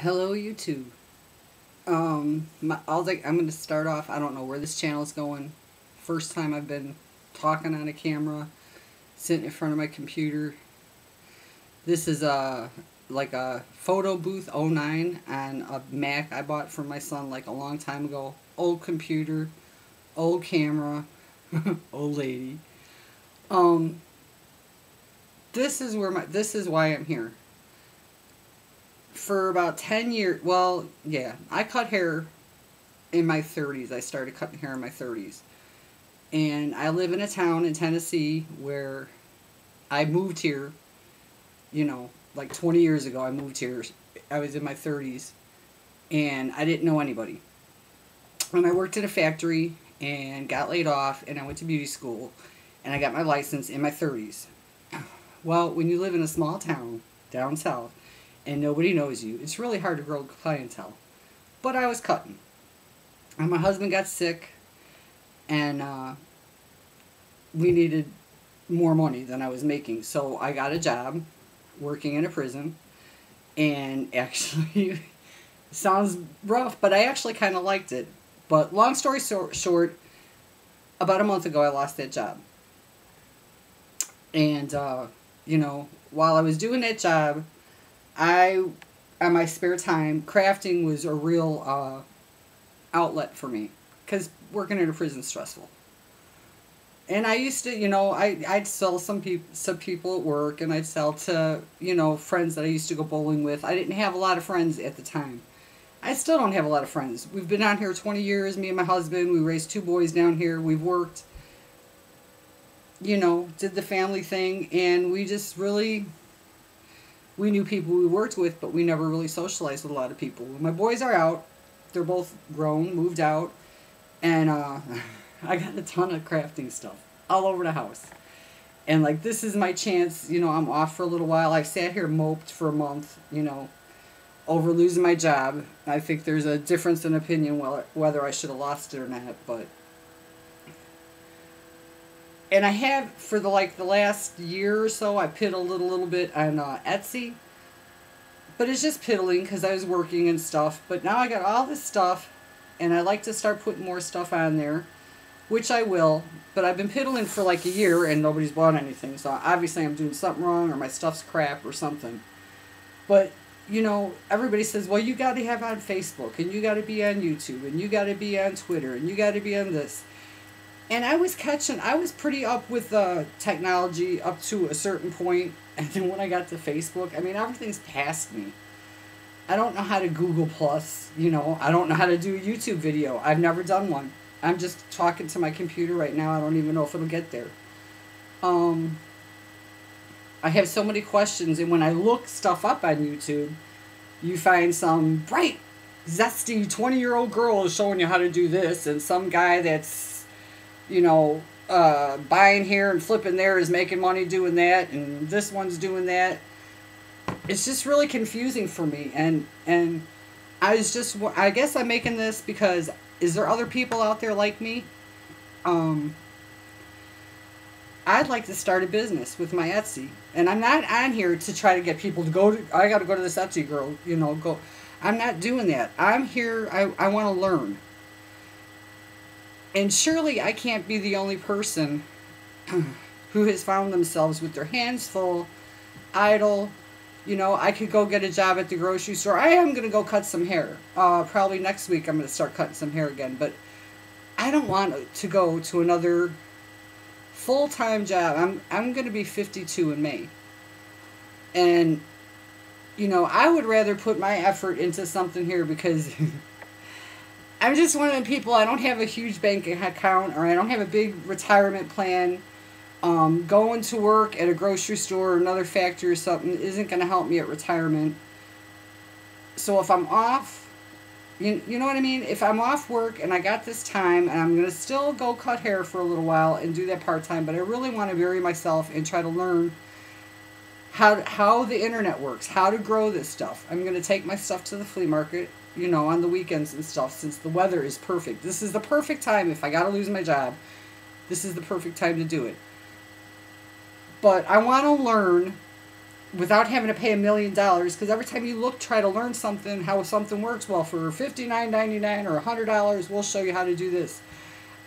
Hello, YouTube. I'm going to start off. I don't know where this channel is going. First time I've been talking on a camera, sitting in front of my computer. This is like a photo booth '09 on a Mac I bought for my son like a long time ago. Old computer, old camera, old lady. Um, this is why I'm here. For about 10 years, well, yeah, I cut hair in my 30s. I started cutting hair in my 30s. And I live in a town in Tennessee where I moved here, like 20 years ago. I moved here. I was in my 30s and I didn't know anybody. And I worked in a factory and got laid off, and I went to beauty school and I got my license in my 30s. Well, when you live in a small town down south and nobody knows you, it's really hard to grow clientele. But I was cutting. And my husband got sick, and we needed more money than I was making. So I got a job working in a prison, and actually, sounds rough, but I actually kind of liked it. But long story short, about a month ago, I lost that job. And, while I was doing that job, on my spare time, crafting was a real outlet for me, because working in a prison is stressful. And I used to, I'd sell some people at work, and I'd sell to, friends that I used to go bowling with. I didn't have a lot of friends at the time. I still don't have a lot of friends. We've been down here 20 years, me and my husband. We raised 2 boys down here. We've worked, did the family thing, and we just really... We knew people we worked with, but we never really socialized with a lot of people. My boys are out. They're both grown, moved out. And I got a ton of crafting stuff all over the house. And, this is my chance. I'm off for a little while. I sat here moped for a month, over losing my job. I think there's a difference in opinion whether I should have lost it or not. And I have, for the last year or so, I piddled a little bit on Etsy. But it's just piddling because I was working and stuff. But now I got all this stuff, and I like to start putting more stuff on there, which I will. But I've been piddling for a year, and nobody's bought anything. So obviously I'm doing something wrong, or my stuff's crap or something. But, everybody says, well, you got to have on Facebook, and you got to be on YouTube, and you got to be on Twitter, and you got to be on this. And I was pretty up with technology up to a certain point. And then when I got to Facebook, everything's past me. I don't know how to Google Plus, I don't know how to do a YouTube video. I've never done one. I'm just talking to my computer right now. I don't even know if it'll get there. I have so many questions, and when I look stuff up on YouTube, you find some bright, zesty 20-year-old girl is showing you how to do this, and some guy that's buying here and flipping there is making money doing that, and this one's doing that. It's just really confusing for me, and I guess I'm making this because, is there other people out there like me? I'd like to start a business with my Etsy, and I'm not on here to try to get people to I got to go to this Etsy girl, go. I'm not doing that. I'm here, I want to learn. And surely I can't be the only person who has found themselves with their hands full, idle. I could go get a job at the grocery store. I am going to go cut some hair. Probably next week I'm going to start cutting some hair again. But I don't want to go to another full-time job. I'm going to be 52 in May. And, I would rather put my effort into something here because... I'm just one of the people, I don't have a huge bank account, or I don't have a big retirement plan. Going to work at a grocery store or another factory or something isn't going to help me at retirement. So if I'm off, you know what I mean? If I'm off work and I got this time, and I'm going to still go cut hair for a little while and do that part-time, but I really want to bury myself and try to learn how the internet works, how to grow this stuff. I'm going to take my stuff to the flea market, on the weekends and stuff, since the weather is perfect. This is the perfect time. If I got to lose my job, this is the perfect time to do it. But I want to learn without having to pay $1 million, because every time you try to learn something, how something works, well, for $59.99 or $100, we'll show you how to do this.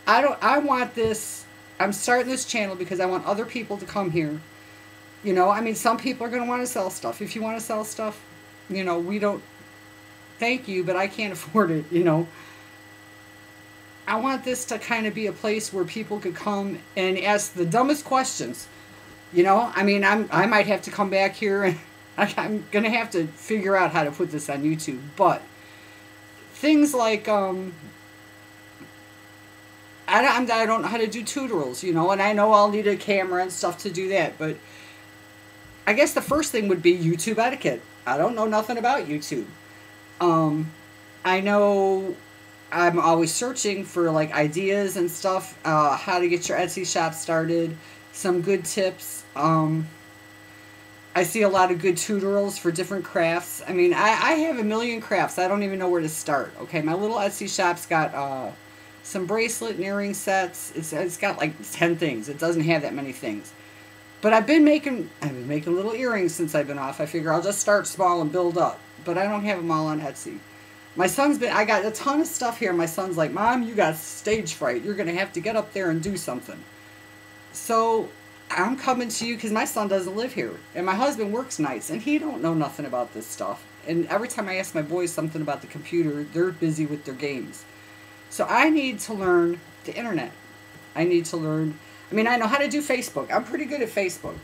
I want this. I'm starting this channel because I want other people to come here. You know, I mean, some people are going to want to sell stuff. If you want to sell stuff, you know, we don't, thank you, but I can't afford it, you know. I want this to kind of be a place where people could come and ask the dumbest questions. You know, I mean, I might have to come back here and I'm going to have to figure out how to put this on YouTube. But things like, I don't know how to do tutorials, you know, and I know I'll need a camera and stuff to do that. But I guess the first thing would be YouTube etiquette. I don't know nothing about YouTube. I know I'm always searching for like ideas and stuff, how to get your Etsy shop started, some good tips. I see a lot of good tutorials for different crafts. I mean, I have a million crafts. I don't even know where to start. Okay, my little Etsy shop's got some bracelet and earring sets. It's got like 10 things. It doesn't have that many things. But I've been making little earrings since I've been off. I figure I'll just start small and build up. But I don't have them all on Etsy. I got a ton of stuff here. My son's like, Mom, you got stage fright. You're going to have to get up there and do something. So I'm coming to you because my son doesn't live here. And my husband works nights. And he don't know nothing about this stuff. And every time I ask my boys something about the computer, they're busy with their games. So I need to learn the internet. I need to learn. I mean, I know how to do Facebook. I'm pretty good at Facebook.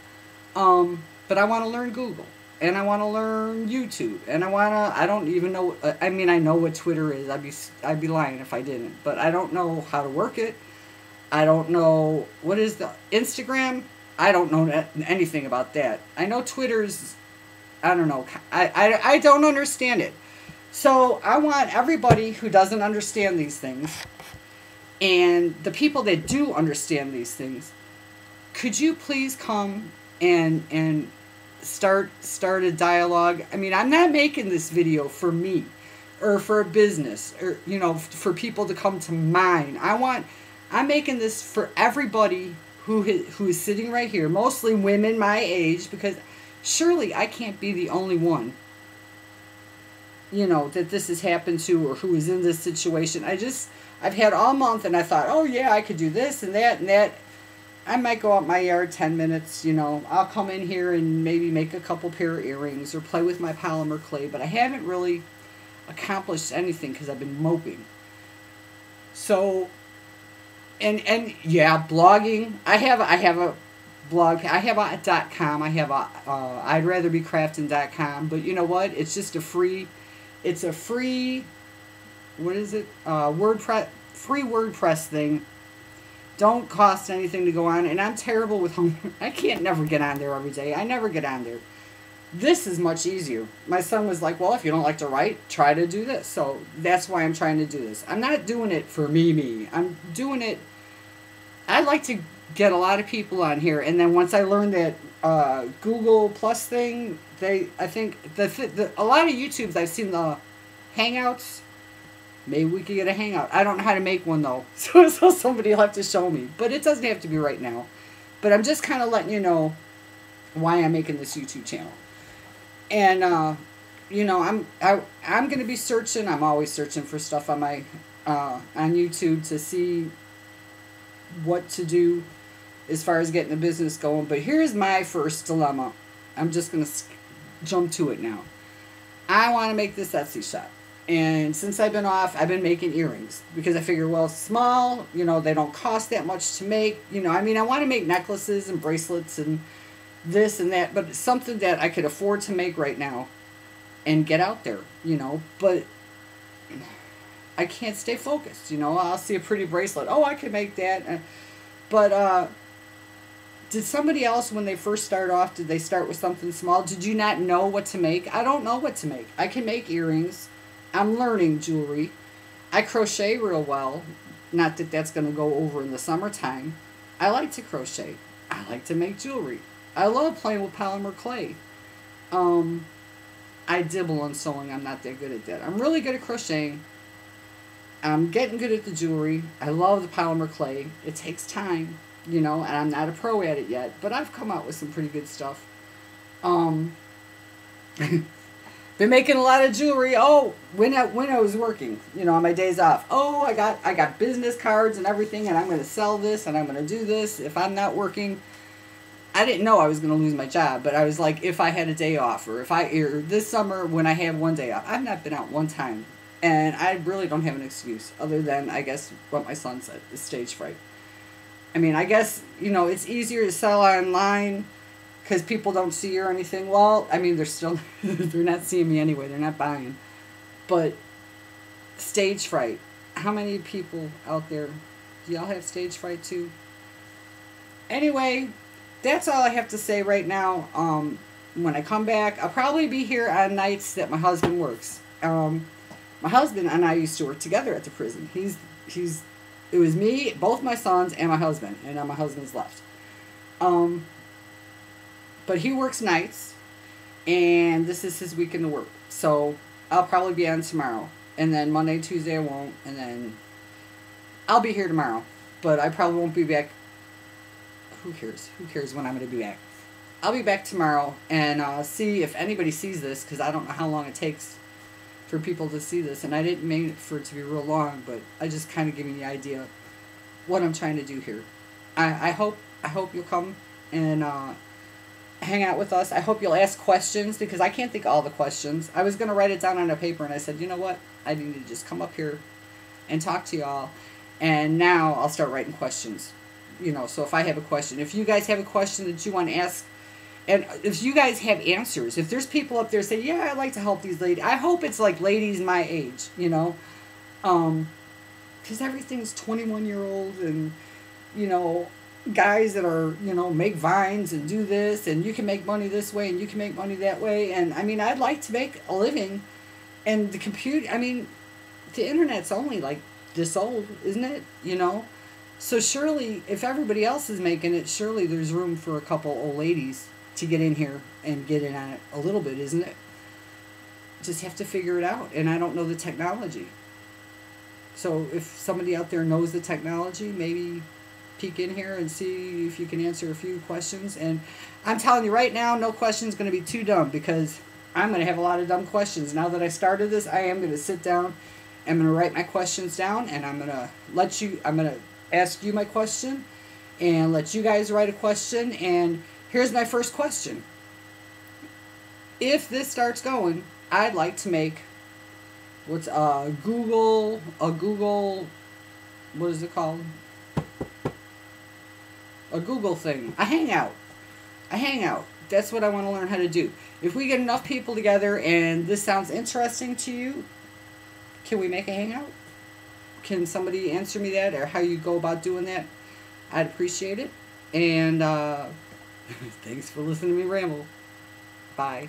But I want to learn Google. And I want to learn YouTube. And I don't even know, I mean, I know what Twitter is. I'd be lying if I didn't. But I don't know how to work it. I don't know, what is the Instagram? I don't know anything about that. I know Twitter's, I don't know. I don't understand it. So I want everybody who doesn't understand these things, and the people that do understand these things, could you please come and start a dialogue? I mean, I'm not making this video for me or for a business or, you know, for people to come to mine. I'm making this for everybody who is sitting right here, mostly women my age, because surely I can't be the only one, you know, that this has happened to or who is in this situation. I've had all month and I thought, oh yeah, I could do this and that and that. I might go out my yard 10 minutes, you know. I'll come in here and maybe make a couple pair of earrings or play with my polymer clay, but I haven't really accomplished anything because I've been moping. So, and yeah, blogging. I have a blog. I have a .com. I have a I'd rather be crafting.com, but you know what? It's just a free. It's a free. What is it? Free WordPress thing. Don't cost anything to go on, and I'm terrible with home. I can't never get on there every day. I never get on there. This is much easier. My son was like, well, if you don't like to write, try to do this. So that's why I'm trying to do this. I'm not doing it for me. I'm doing it. I'd like to get a lot of people on here, and then once I learn that Google Plus thing, I think a lot of YouTubes I've seen the Hangouts. Maybe we could get a hangout. I don't know how to make one, though. So somebody will have to show me. But it doesn't have to be right now. But I'm just kind of letting you know why I'm making this YouTube channel. And, you know, I'm going to be searching. I'm always searching for stuff on my on YouTube to see what to do as far as getting the business going. But here's my first dilemma. I'm just going to jump to it now. I want to make this Etsy shop. And since I've been off, I've been making earrings because I figure, well, small, you know, they don't cost that much to make. You know, I mean, I want to make necklaces and bracelets and this and that, but it's something that I could afford to make right now and get out there, you know. But I can't stay focused, you know. I'll see a pretty bracelet. Oh, I could make that. But did somebody else, when they first start off, did they start with something small? Did you not know what to make? I don't know what to make. I can make earrings. I'm learning jewelry. I crochet real well. Not that that's going to go over in the summertime. I like to crochet. I like to make jewelry. I love playing with polymer clay. I dibble on sewing. I'm not that good at that. I'm really good at crocheting. I'm getting good at the jewelry. I love the polymer clay. It takes time, you know, and I'm not a pro at it yet. But I've come out with some pretty good stuff. Um, been making a lot of jewelry. Oh, when I was working, on my days off. Oh, I got business cards and everything, and I'm going to sell this and I'm going to do this. If I'm not working, I didn't know I was going to lose my job, but I was like, if I had a day off, or or this summer when I have one day off, I've not been out one time, and I really don't have an excuse other than, I guess, what my son said, is stage fright. I mean, I guess, it's easier to sell online because people don't see you or anything. Well, I mean, they're still, they're not seeing me anyway. They're not buying. But stage fright. How many people out there, do y'all have stage fright too? Anyway, that's all I have to say right now. When I come back, I'll probably be here on nights that my husband works. My husband and I used to work together at the prison. It was me, both my sons, and my husband. And now my husband's left. But he works nights, and this is his weekend to work. So I'll probably be on tomorrow. And then Monday, Tuesday I won't. And then I'll be here tomorrow. But I probably won't be back. Who cares? Who cares when I'm going to be back? I'll be back tomorrow and see if anybody sees this, because I don't know how long it takes for people to see this. And I didn't mean it for it to be real long, but I just kind of give you the idea what I'm trying to do here. I hope you'll come and hang out with us. I hope you'll ask questions, because I can't think of all the questions. I was going to write it down on a paper, and I said, you know what? I need to just come up here and talk to y'all. And now I'll start writing questions. So if I have a question, if you guys have a question that you want to ask, and if you guys have answers, if there's people up there say, yeah, I'd like to help these ladies. I hope it's like ladies my age, because everything's 21-year-old and, guys that are, make vines and do this, and you can make money this way and you can make money that way. And I mean, I'd like to make a living, and the internet's only like this old, isn't it? So surely, if everybody else is making it, surely there's room for a couple old ladies to get in here and get in on it a little bit, isn't it? Just have to figure it out. And I don't know the technology. So if somebody out there knows the technology, maybe peek in here and see if you can answer a few questions. And I'm telling you right now, no question's going to be too dumb, because I'm going to have a lot of dumb questions. Now that I started this, I am going to sit down, I'm going to write my questions down, and I'm going to ask you my question and let you guys write a question. And here's my first question. If this starts going, I'd like to make what's Google, what is it called? A Google thing. A hangout. That's what I want to learn how to do. If we get enough people together and this sounds interesting to you, can we make a hangout? Can somebody answer me that, or how you go about doing that? I'd appreciate it. And thanks for listening to me ramble. Bye.